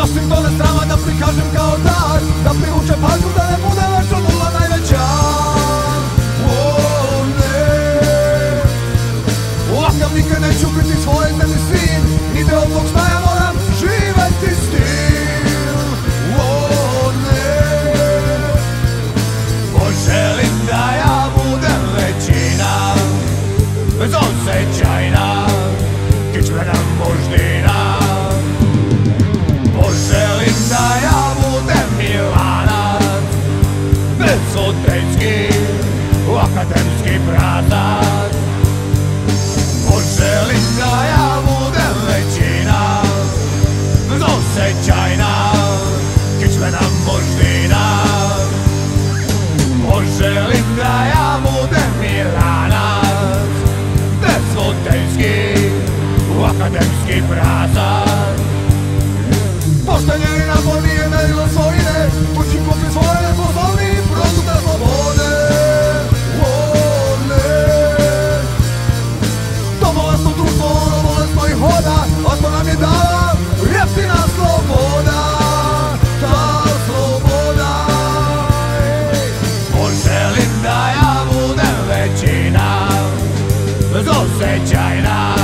Nosim dole strama da prikažem kao dar, da privuče pažnju, da ne bude večno nula najveća. O ne, ovakav nikad neću biti svoj zemlji sin, ni deo tog šta ja moram živeti s tim. O ne, poželim da ja budem većina, bezosećajna, kičmena moždina. Poželim da ja budem Milanac, bezodejski, akademski brazac. Poželim da ja budem većina, bezosećajna, kičmena moždina. Poželim da ja budem Milanac, bezodejski, akademski brazac. Poštenje i napor nije merilo svojine, kući kupi svoje poslovni produkte slobode. O ne, to bolesno društvo, ono bolesno i hoda, a to nam je dala jeftina sloboda. Ta sloboda. Poželim da ja budem većina, bezosećajna,